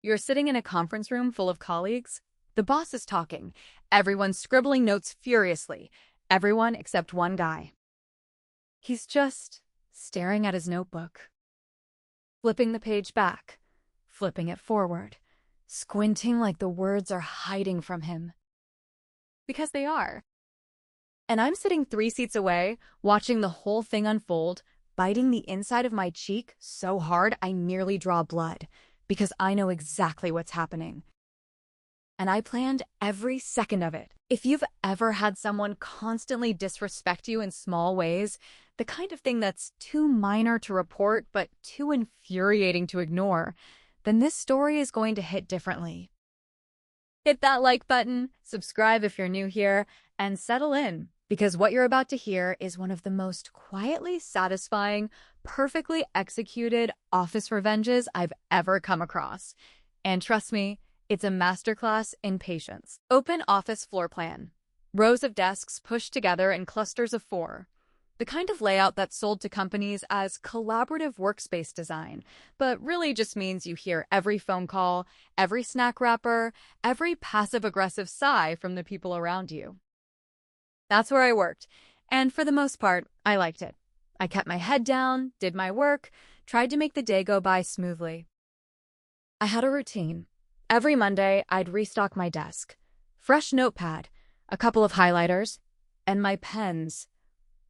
You're sitting in a conference room full of colleagues. The boss is talking. Everyone's scribbling notes furiously. Everyone except one guy. He's just staring at his notebook, flipping the page back, flipping it forward, squinting like the words are hiding from him. Because they are. And I'm sitting 3 seats away, watching the whole thing unfold, biting the inside of my cheek so hard I nearly draw blood, because I know exactly what's happening. And I planned every second of it. If you've ever had someone constantly disrespect you in small ways, the kind of thing that's too minor to report but too infuriating to ignore, then this story is going to hit differently. Hit that like button, subscribe if you're new here, and settle in, because what you're about to hear is one of the most quietly satisfying, perfectly executed office revenges I've ever come across. And trust me, it's a masterclass in patience. Open office floor plan. Rows of desks pushed together in clusters of 4. The kind of layout that's sold to companies as collaborative workspace design, but really just means you hear every phone call, every snack wrapper, every passive-aggressive sigh from the people around you. That's where I worked, and for the most part, I liked it. I kept my head down, did my work, tried to make the day go by smoothly. I had a routine. Every Monday, I'd restock my desk. Fresh notepad, a couple of highlighters, and my pens.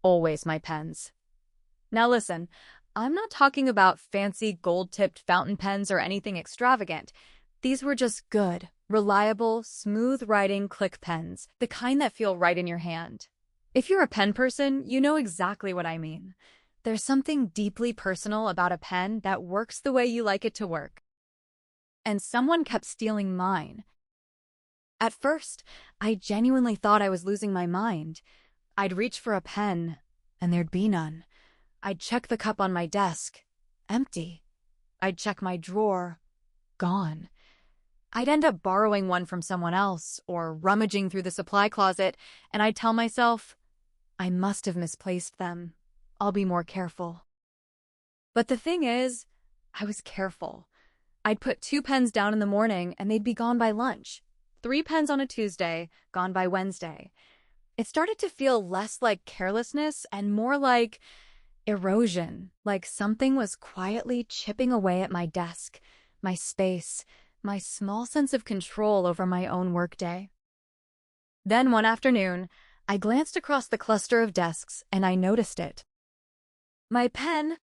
Always my pens. Now listen, I'm not talking about fancy gold-tipped fountain pens or anything extravagant. These were just good, reliable, smooth-writing click pens, the kind that feel right in your hand. If you're a pen person, you know exactly what I mean. There's something deeply personal about a pen that works the way you like it to work. And someone kept stealing mine. At first, I genuinely thought I was losing my mind. I'd reach for a pen, and there'd be none. I'd check the cup on my desk. Empty. I'd check my drawer. Gone. I'd end up borrowing one from someone else or rummaging through the supply closet, and I'd tell myself, I must have misplaced them. I'll be more careful. But the thing is, I was careful. I'd put 2 pens down in the morning, and they'd be gone by lunch. 3 pens on a Tuesday, gone by Wednesday. It started to feel less like carelessness and more like erosion, like something was quietly chipping away at my desk, my space, my small sense of control over my own workday. Then one afternoon, I glanced across the cluster of desks and I noticed it. My pen.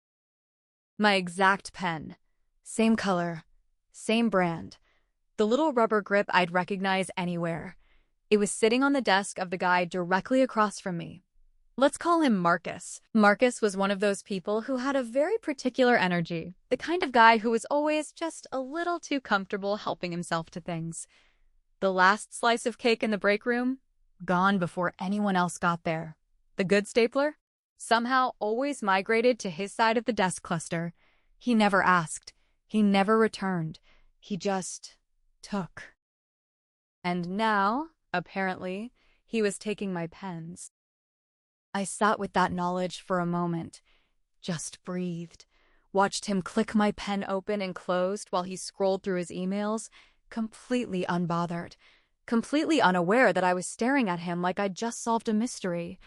My exact pen. Same color, same brand. The little rubber grip I'd recognize anywhere. It was sitting on the desk of the guy directly across from me. Let's call him Marcus. Marcus was one of those people who had a very particular energy, the kind of guy who was always just a little too comfortable helping himself to things. The last slice of cake in the break room? Gone before anyone else got there. The good stapler? Somehow always migrated to his side of the desk cluster. He never asked. He never returned. He just took. And now, apparently, he was taking my pens. I sat with that knowledge for a moment, just breathed, watched him click my pen open and closed while he scrolled through his emails, completely unbothered, completely unaware that I was staring at him like I'd just solved a mystery.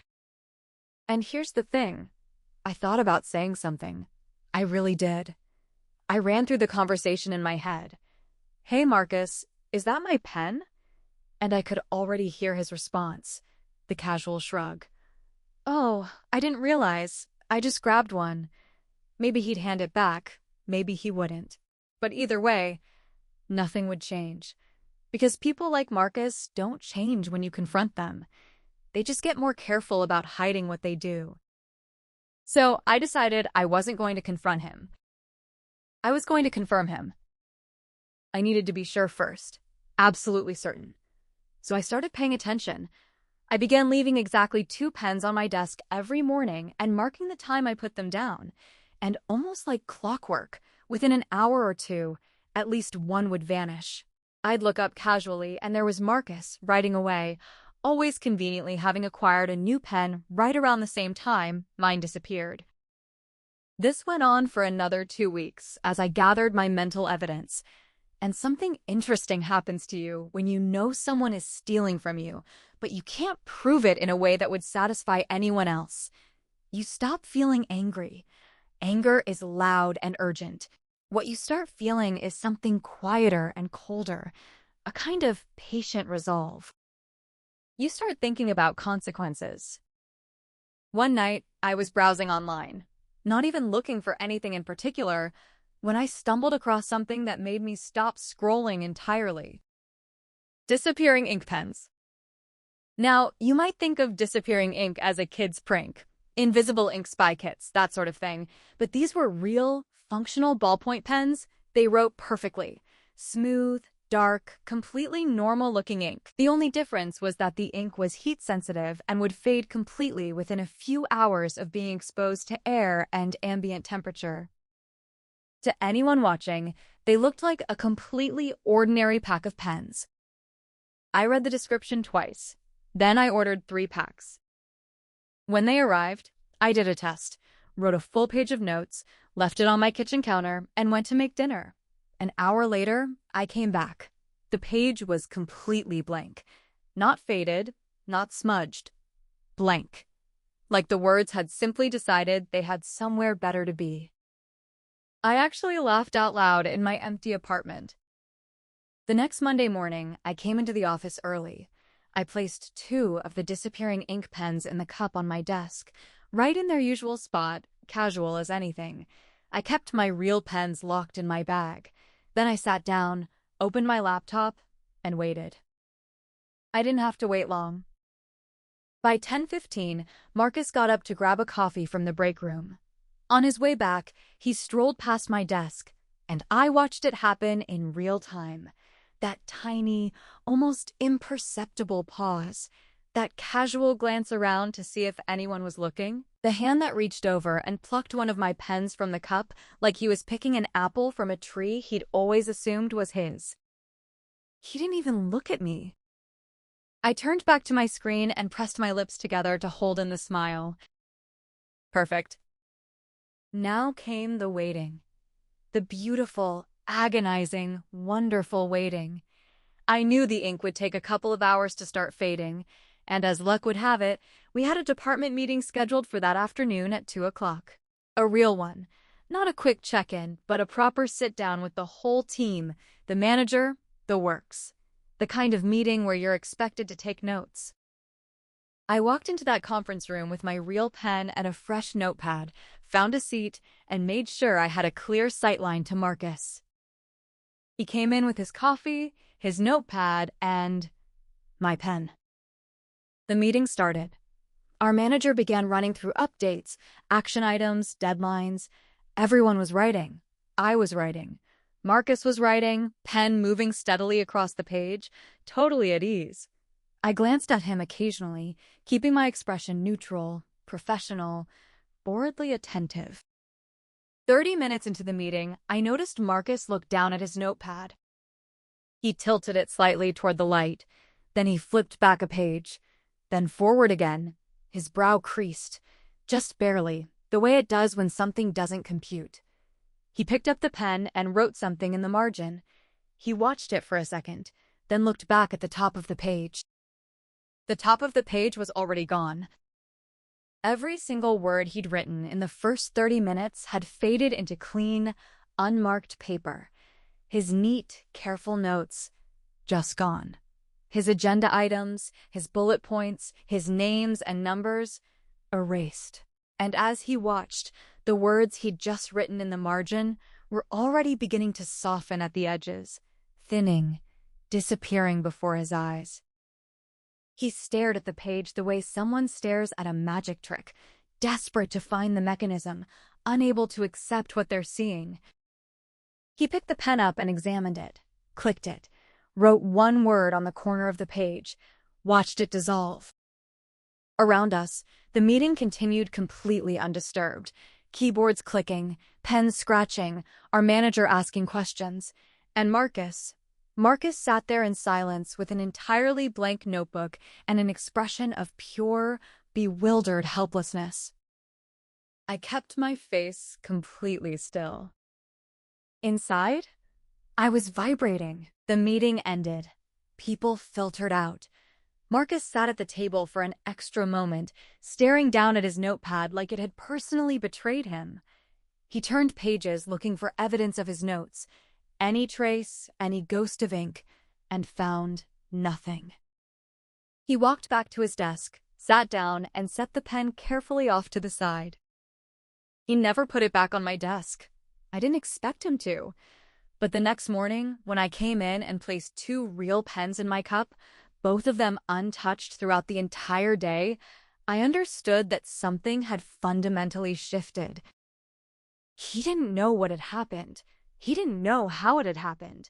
And here's the thing. I thought about saying something. I really did. I ran through the conversation in my head. Hey, Marcus, is that my pen? And I could already hear his response, the casual shrug. Oh, I didn't realize. I just grabbed one. Maybe he'd hand it back. Maybe he wouldn't. But either way, nothing would change. Because people like Marcus don't change when you confront them. They just get more careful about hiding what they do. So I decided I wasn't going to confront him. I was going to confirm him. I needed to be sure first. Absolutely certain. So I started paying attention. I began leaving exactly 2 pens on my desk every morning and marking the time I put them down. And almost like clockwork, within an hour or 2, at least one would vanish. I'd look up casually and there was Marcus writing away, always conveniently having acquired a new pen right around the same time mine disappeared. This went on for another 2 weeks as I gathered my mental evidence. And something interesting happens to you when you know someone is stealing from you, but you can't prove it in a way that would satisfy anyone else. You stop feeling angry. Anger is loud and urgent. What you start feeling is something quieter and colder, a kind of patient resolve. You start thinking about consequences. One night, I was browsing online, not even looking for anything in particular, when I stumbled across something that made me stop scrolling entirely. Disappearing ink pens. Now, you might think of disappearing ink as a kid's prank, invisible ink spy kits, that sort of thing, but these were real, functional ballpoint pens. They wrote perfectly. Smooth, dark, completely normal-looking ink. The only difference was that the ink was heat-sensitive and would fade completely within a few hours of being exposed to air and ambient temperature. To anyone watching, they looked like a completely ordinary pack of pens. I read the description twice. Then I ordered 3 packs. When they arrived, I did a test, wrote a full page of notes, left it on my kitchen counter, and went to make dinner. An hour later, I came back. The page was completely blank. Not faded, not smudged. Blank. Like the words had simply decided they had somewhere better to be. I actually laughed out loud in my empty apartment. The next Monday morning, I came into the office early. I placed 2 of the disappearing ink pens in the cup on my desk, right in their usual spot, casual as anything. I kept my real pens locked in my bag. Then I sat down, opened my laptop, and waited. I didn't have to wait long. By 10:15, Marcus got up to grab a coffee from the break room. On his way back, he strolled past my desk, and I watched it happen in real time. That tiny, almost imperceptible pause, that casual glance around to see if anyone was looking, the hand that reached over and plucked one of my pens from the cup like he was picking an apple from a tree he'd always assumed was his. He didn't even look at me. I turned back to my screen and pressed my lips together to hold in the smile. Perfect. Now came the waiting. The beautiful, agonizing, wonderful waiting. I knew the ink would take a couple of hours to start fading, and as luck would have it, we had a department meeting scheduled for that afternoon at 2 o'clock. A real one. Not a quick check-in, but a proper sit-down with the whole team, the manager, the works. The kind of meeting where you're expected to take notes. I walked into that conference room with my real pen and a fresh notepad, found a seat, and made sure I had a clear sightline to Marcus. He came in with his coffee, his notepad, and my pen. The meeting started. Our manager began running through updates, action items, deadlines. Everyone was writing. I was writing. Marcus was writing, pen moving steadily across the page, totally at ease. I glanced at him occasionally, keeping my expression neutral, professional, boredly attentive. 30 minutes into the meeting, I noticed Marcus look down at his notepad. He tilted it slightly toward the light, then he flipped back a page, then forward again. His brow creased, just barely, the way it does when something doesn't compute. He picked up the pen and wrote something in the margin. He watched it for a second, then looked back at the top of the page. The top of the page was already gone. Every single word he'd written in the first 30 minutes had faded into clean, unmarked paper. His neat, careful notes, just gone. His agenda items, his bullet points, his names and numbers, erased. And as he watched, the words he'd just written in the margin were already beginning to soften at the edges, thinning, disappearing before his eyes. He stared at the page the way someone stares at a magic trick, desperate to find the mechanism, unable to accept what they're seeing. He picked the pen up and examined it, clicked it, wrote one word on the corner of the page, watched it dissolve. Around us, the meeting continued completely undisturbed. Keyboards clicking, pens scratching, our manager asking questions. And Marcus sat there in silence with an entirely blank notebook and an expression of pure, bewildered helplessness. I kept my face completely still. Inside, I was vibrating. The meeting ended. People filtered out. Marcus sat at the table for an extra moment, staring down at his notepad like it had personally betrayed him. He turned pages looking for evidence of his notes, any trace, any ghost of ink, and found nothing. He walked back to his desk, sat down, and set the pen carefully off to the side. He never put it back on my desk. I didn't expect him to. But the next morning, when I came in and placed 2 real pens in my cup, both of them untouched throughout the entire day, I understood that something had fundamentally shifted. He didn't know what had happened. He didn't know how it had happened.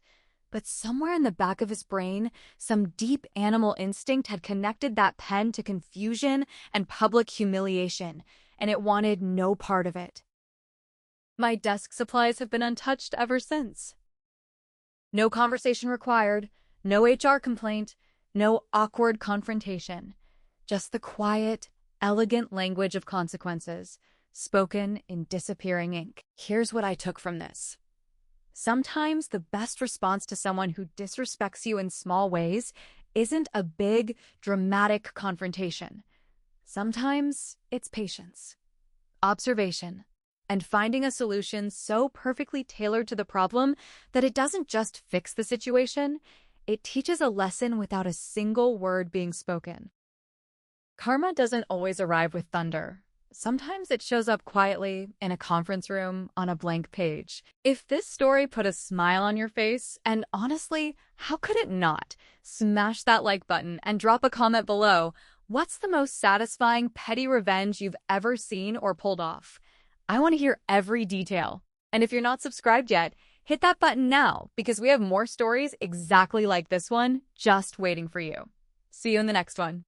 But somewhere in the back of his brain, some deep animal instinct had connected that pen to confusion and public humiliation, and it wanted no part of it. My desk supplies have been untouched ever since. No conversation required, no HR complaint, no awkward confrontation. Just the quiet, elegant language of consequences, spoken in disappearing ink. Here's what I took from this. Sometimes the best response to someone who disrespects you in small ways isn't a big, dramatic confrontation. Sometimes it's patience, observation, and finding a solution so perfectly tailored to the problem that it doesn't just fix the situation, it teaches a lesson without a single word being spoken. Karma doesn't always arrive with thunder. Sometimes it shows up quietly in a conference room on a blank page. If this story put a smile on your face, and honestly, how could it not? Smash that like button and drop a comment below. What's the most satisfying petty revenge you've ever seen or pulled off? I want to hear every detail. And if you're not subscribed yet, hit that button now because we have more stories exactly like this one just waiting for you. See you in the next one.